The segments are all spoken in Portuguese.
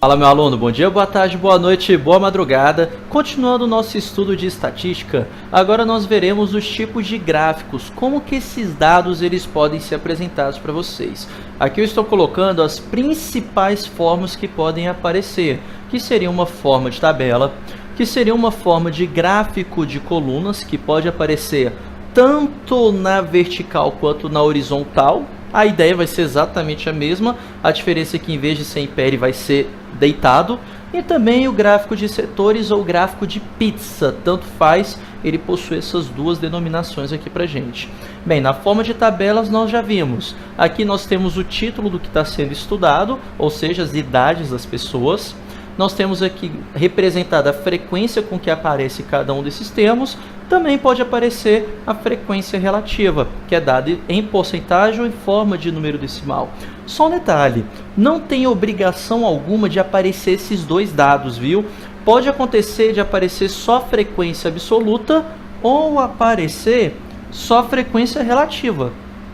Fala, meu aluno, bom dia, boa tarde, boa noite, boa madrugada. Continuando o nosso estudo de estatística, agora nós veremos os tipos de gráficos, como que esses dados eles podem ser apresentados para vocês. Aqui eu estou colocando as principais formas que podem aparecer, que seria uma forma de tabela, que seria uma forma de gráfico de colunas, que pode aparecer tanto na vertical quanto na horizontal. A ideia vai ser exatamente a mesma, a diferença é que em vez de ser em pé ele vai ser deitado. E também o gráfico de setores ou gráfico de pizza, tanto faz, ele possui essas duas denominações aqui pra gente. Bem, na forma de tabelas nós já vimos, aqui nós temos o título do que está sendo estudado, ou seja, as idades das pessoas. Nós temos aqui representada a frequência com que aparece cada um desses termos. Também pode aparecer a frequência relativa, que é dada em porcentagem ou em forma de número decimal. Só um detalhe, não tem obrigação alguma de aparecer esses dois dados, viu? Pode acontecer de aparecer só frequência absoluta ou aparecer só frequência relativa.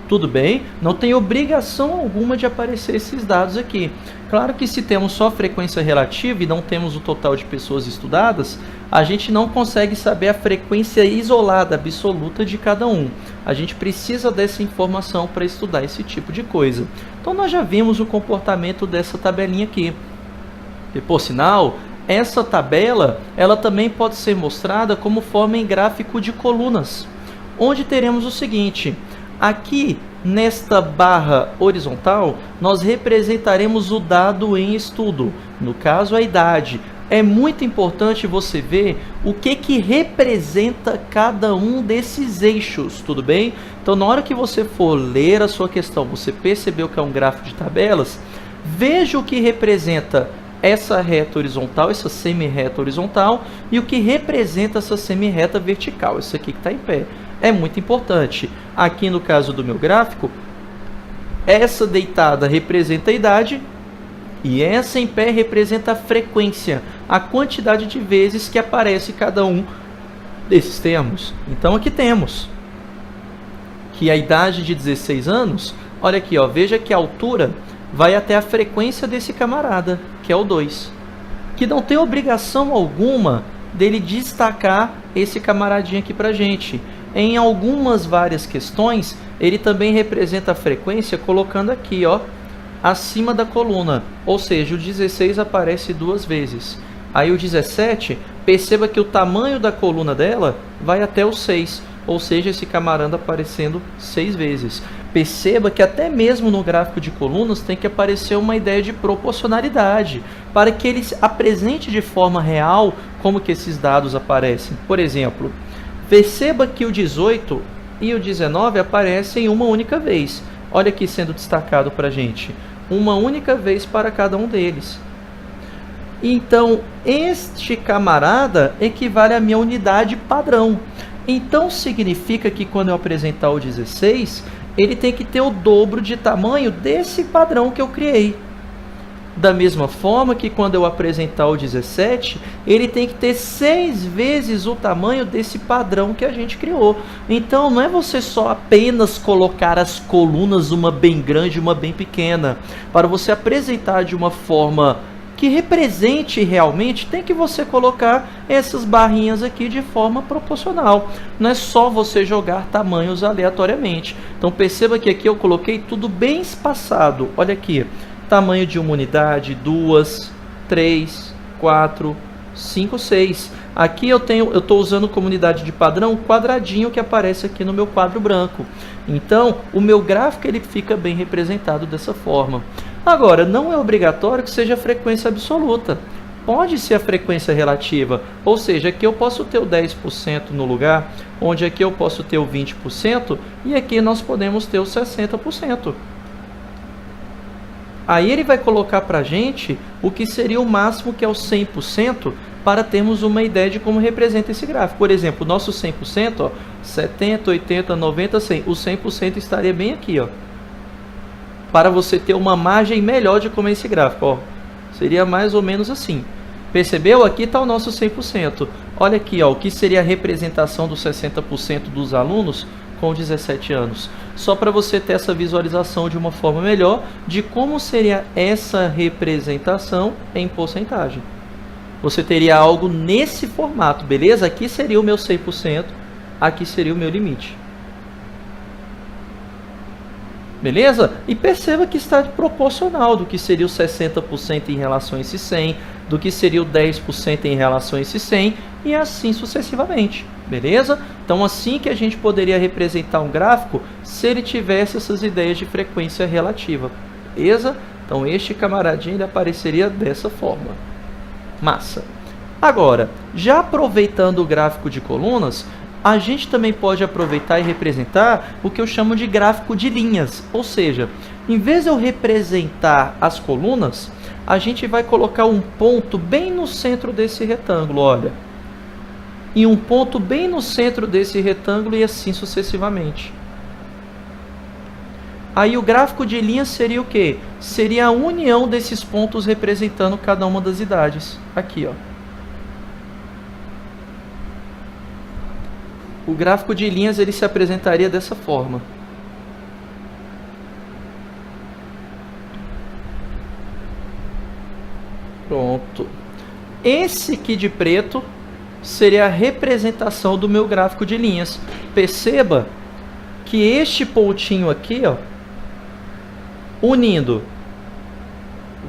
Tudo bem? Não tem obrigação alguma de aparecer esses dados aqui. Claro que se temos só frequência relativa e não temos o total de pessoas estudadas, a gente não consegue saber a frequência isolada, absoluta de cada um. A gente precisa dessa informação para estudar esse tipo de coisa. Então nós já vimos o comportamento dessa tabelinha aqui. E por sinal, essa tabela ela também pode ser mostrada como forma em gráfico de colunas, onde teremos o seguinte. Aqui, nesta barra horizontal, nós representaremos o dado em estudo, no caso a idade. É muito importante você ver o que representa cada um desses eixos, tudo bem? Então, na hora que você for ler a sua questão, você percebeu que é um gráfico de tabelas, veja o que representa essa reta horizontal, essa semi-reta horizontal, e o que representa essa semi-reta vertical, isso aqui que está em pé. É muito importante. Aqui no caso do meu gráfico, essa deitada representa a idade e essa em pé representa a frequência, a quantidade de vezes que aparece cada um desses termos. Então aqui temos que a idade de 16 anos, olha aqui, ó, veja que a altura vai até a frequência desse camarada, que é o 2, que não tem obrigação alguma dele destacar esse camaradinho aqui pra gente. Em algumas várias questões, ele também representa a frequência colocando aqui, ó, acima da coluna. Ou seja, o 16 aparece duas vezes. Aí o 17, perceba que o tamanho da coluna dela vai até o 6. Ou seja, esse camarada aparecendo 6 vezes. Perceba que até mesmo no gráfico de colunas tem que aparecer uma ideia de proporcionalidade, para que ele apresente de forma real como que esses dados aparecem. Por exemplo, perceba que o 18 e o 19 aparecem uma única vez. Olha aqui sendo destacado para a gente. Uma única vez para cada um deles. Então, este camarada equivale à minha unidade padrão. Então, significa que quando eu apresentar o 16, ele tem que ter o dobro de tamanho desse padrão que eu criei. Da mesma forma que quando eu apresentar o 17, ele tem que ter 6 vezes o tamanho desse padrão que a gente criou. Então, não é você só apenas colocar as colunas, uma bem grande e uma bem pequena. Para você apresentar de uma forma que represente realmente, tem que você colocar essas barrinhas aqui de forma proporcional. Não é só você jogar tamanhos aleatoriamente. Então, perceba que aqui eu coloquei tudo bem espaçado. Olha aqui. Tamanho de uma unidade, 2, 3, 4, 5, 6. Aqui eu estou usando como unidade de padrão o quadradinho que aparece aqui no meu quadro branco. Então, o meu gráfico ele fica bem representado dessa forma. Agora, não é obrigatório que seja a frequência absoluta. Pode ser a frequência relativa, ou seja, aqui eu posso ter o 10% no lugar, onde aqui eu posso ter o 20% e aqui nós podemos ter o 60%. Aí ele vai colocar para a gente o que seria o máximo, que é o 100%, para termos uma ideia de como representa esse gráfico. Por exemplo, o nosso 100%, ó, 70, 80, 90, 100. O 100% estaria bem aqui, ó, para você ter uma margem melhor de como é esse gráfico. Ó. Seria mais ou menos assim. Percebeu? Aqui está o nosso 100%. Olha aqui, ó, o que seria a representação dos 60% dos alunos com 17 anos. Só para você ter essa visualização de uma forma melhor de como seria essa representação em porcentagem. Você teria algo nesse formato, beleza? Aqui seria o meu 100%, aqui seria o meu limite. Beleza? E perceba que está proporcional do que seria o 60% em relação a esse 100, do que seria o 10% em relação a esse 100 e assim sucessivamente. Beleza? Então assim que a gente poderia representar um gráfico se ele tivesse essas ideias de frequência relativa. Beleza? Então este camaradinho ele apareceria dessa forma. Massa! Agora, já aproveitando o gráfico de colunas, a gente também pode aproveitar e representar o que eu chamo de gráfico de linhas. Ou seja, em vez de eu representar as colunas, a gente vai colocar um ponto bem no centro desse retângulo, olha. E um ponto bem no centro desse retângulo e assim sucessivamente. Aí o gráfico de linhas seria o quê? Seria a união desses pontos representando cada uma das idades. Aqui, ó. O gráfico de linhas ele se apresentaria dessa forma. Pronto. Esse aqui de preto seria a representação do meu gráfico de linhas. Perceba que este pontinho aqui, ó, unindo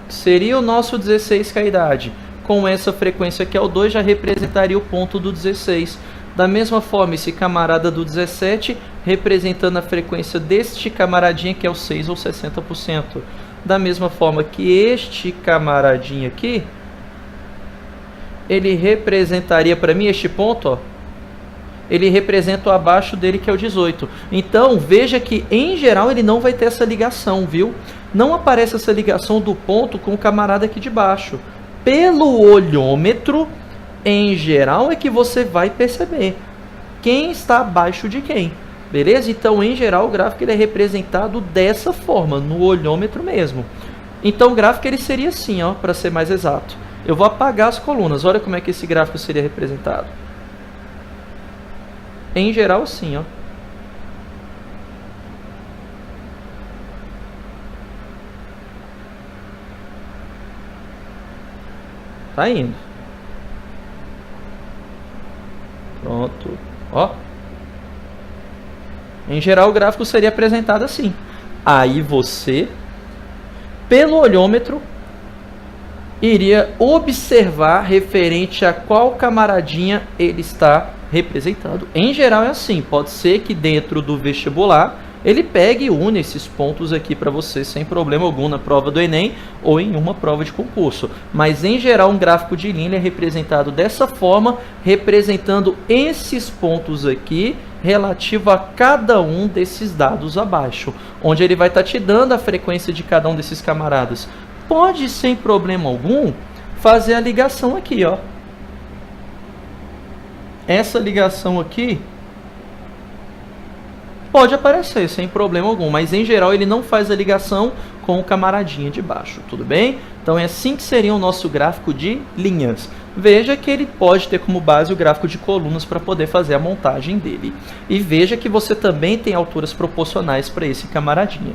seria o nosso 16 que é a idade, com essa frequência que é o 2, já representaria o ponto do 16. Da mesma forma, esse camarada do 17, representando a frequência deste camaradinha, que é o 6 ou 60%. Da mesma forma que este camaradinho aqui, ele representaria para mim este ponto, ó, ele representa o abaixo dele, que é o 18. Então, veja que, em geral, ele não vai ter essa ligação, viu? Não aparece essa ligação do ponto com o camarada aqui de baixo. Pelo olhômetro, em geral, é que você vai perceber quem está abaixo de quem. Beleza? Então, em geral, o gráfico ele é representado dessa forma, no olhômetro mesmo. Então, o gráfico ele seria assim, ó, para ser mais exato. Eu vou apagar as colunas. Olha como é que esse gráfico seria representado. Em geral, assim, ó. Tá indo. Pronto. Ó. Em geral, o gráfico seria apresentado assim. Aí você, pelo olhômetro, iria observar referente a qual camaradinha ele está representado. Em geral é assim. Pode ser que dentro do vestibular ele pegue e une esses pontos aqui para você sem problema algum na prova do Enem ou em uma prova de concurso. Mas em geral um gráfico de linha é representado dessa forma, representando esses pontos aqui relativo a cada um desses dados abaixo, onde ele vai estar te dando a frequência de cada um desses camaradas. Pode, sem problema algum, fazer a ligação aqui, ó. Essa ligação aqui pode aparecer sem problema algum, mas em geral ele não faz a ligação com o camaradinha de baixo, tudo bem? Então é assim que seria o nosso gráfico de linhas. Veja que ele pode ter como base o gráfico de colunas para poder fazer a montagem dele. E veja que você também tem alturas proporcionais para esse camaradinha.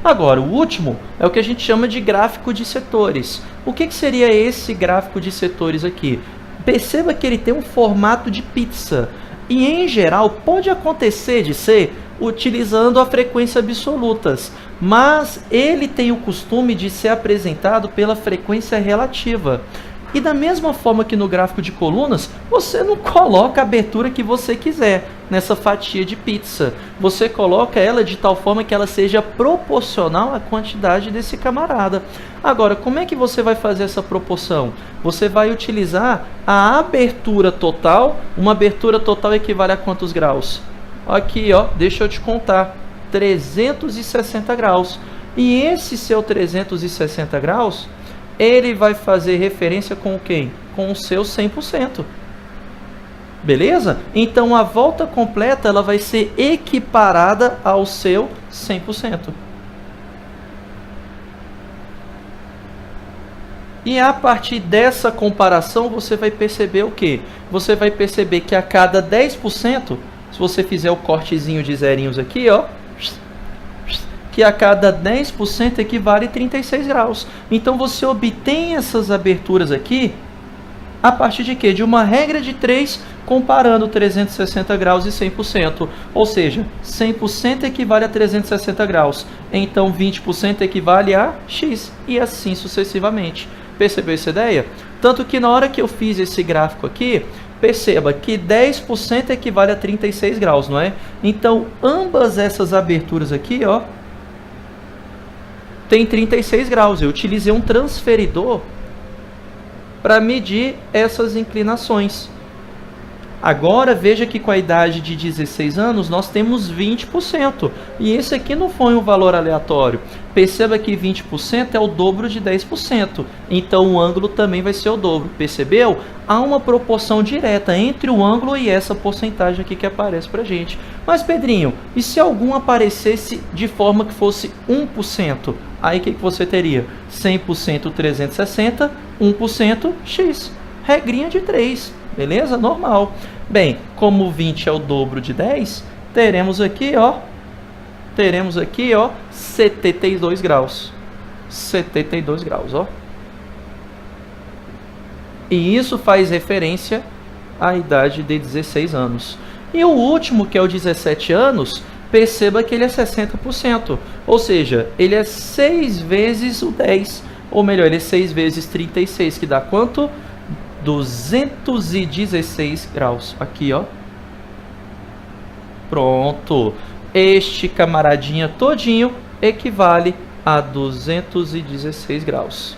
Agora, o último é o que a gente chama de gráfico de setores. O que seria esse gráfico de setores aqui? Perceba que ele tem um formato de pizza. E, em geral, pode acontecer de ser utilizando a frequência absolutas, mas ele tem o costume de ser apresentado pela frequência relativa. E da mesma forma que no gráfico de colunas, você não coloca a abertura que você quiser nessa fatia de pizza. Você coloca ela de tal forma que ela seja proporcional à quantidade desse camarada. Agora, como é que você vai fazer essa proporção? Você vai utilizar a abertura total. Uma abertura total equivale a quantos graus? Aqui, ó, deixa eu te contar. 360 graus. E esse seu 360 graus... ele vai fazer referência com quem? Com o seu 100%. Beleza? Então, a volta completa ela vai ser equiparada ao seu 100%. E a partir dessa comparação, você vai perceber o quê? Você vai perceber que a cada 10%, Se você fizer o cortezinho de zerinhos aqui, ó, que a cada 10% equivale a 36 graus. Então você obtém essas aberturas aqui a partir de quê? De uma regra de 3 comparando 360 graus e 100%. Ou seja, 100% equivale a 360 graus. Então 20% equivale a x e assim sucessivamente. Percebeu essa ideia? Tanto que na hora que eu fiz esse gráfico aqui, perceba que 10% equivale a 36 graus, não é? Então ambas essas aberturas aqui, ó, tem 36 graus. Eu utilizei um transferidor para medir essas inclinações. Agora veja que com a idade de 16 anos nós temos 20%. E esse aqui não foi um valor aleatório. Perceba que 20% é o dobro de 10%. Então o ângulo também vai ser o dobro. Percebeu? Há uma proporção direta entre o ângulo e essa porcentagem aqui que aparece para a gente. Mas Pedrinho, e se algum aparecesse de forma que fosse 1%? Aí o que você teria? 100% 360, 1% x. Regrinha de 3. Beleza? Normal. Bem, como 20 é o dobro de 10, teremos aqui, ó, 72 graus. 72 graus, ó. E isso faz referência à idade de 16 anos. E o último, que é o 17 anos, perceba que ele é 60%. Ou seja, ele é 6 vezes o 10. Ou melhor, ele é 6 vezes 36, que dá quanto? 216 graus. Aqui, ó. Pronto. Este camaradinha todinho equivale a 216 graus.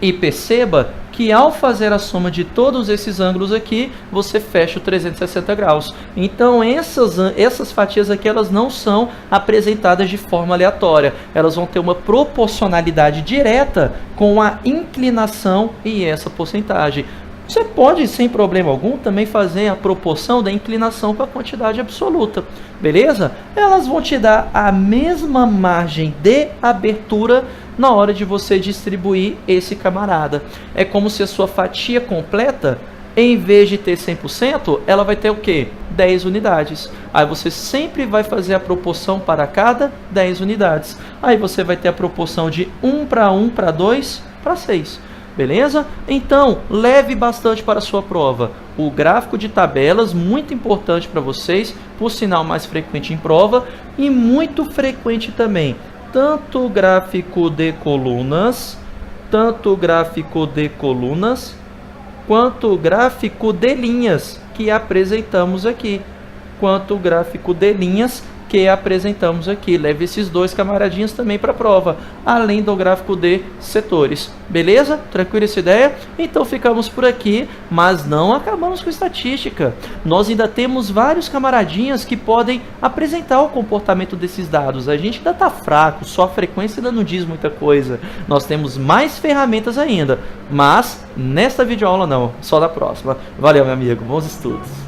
E perceba que ao fazer a soma de todos esses ângulos aqui, você fecha o 360 graus. Então essas fatias aqui, elas não são apresentadas de forma aleatória. Elas vão ter uma proporcionalidade direta com a inclinação e essa porcentagem. Você pode, sem problema algum, também fazer a proporção da inclinação com a quantidade absoluta, beleza? Elas vão te dar a mesma margem de abertura na hora de você distribuir esse camarada. É como se a sua fatia completa, em vez de ter 100%, ela vai ter o quê? 10 unidades. Aí você sempre vai fazer a proporção para cada 10 unidades. Aí você vai ter a proporção de 1 para 1 para 2 para 6. Beleza? Então, leve bastante para a sua prova. O gráfico de tabelas, muito importante para vocês, por sinal mais frequente em prova, e muito frequente também, tanto o gráfico de colunas, quanto o gráfico de linhas que apresentamos aqui, Leve esses dois camaradinhos também para a prova, além do gráfico de setores. Beleza? Tranquila essa ideia? Então ficamos por aqui, mas não acabamos com estatística. Nós ainda temos vários camaradinhas que podem apresentar o comportamento desses dados. A gente ainda está fraco, só a frequência ainda não diz muita coisa. Nós temos mais ferramentas ainda, mas nesta videoaula não, só na próxima. Valeu, meu amigo, bons estudos!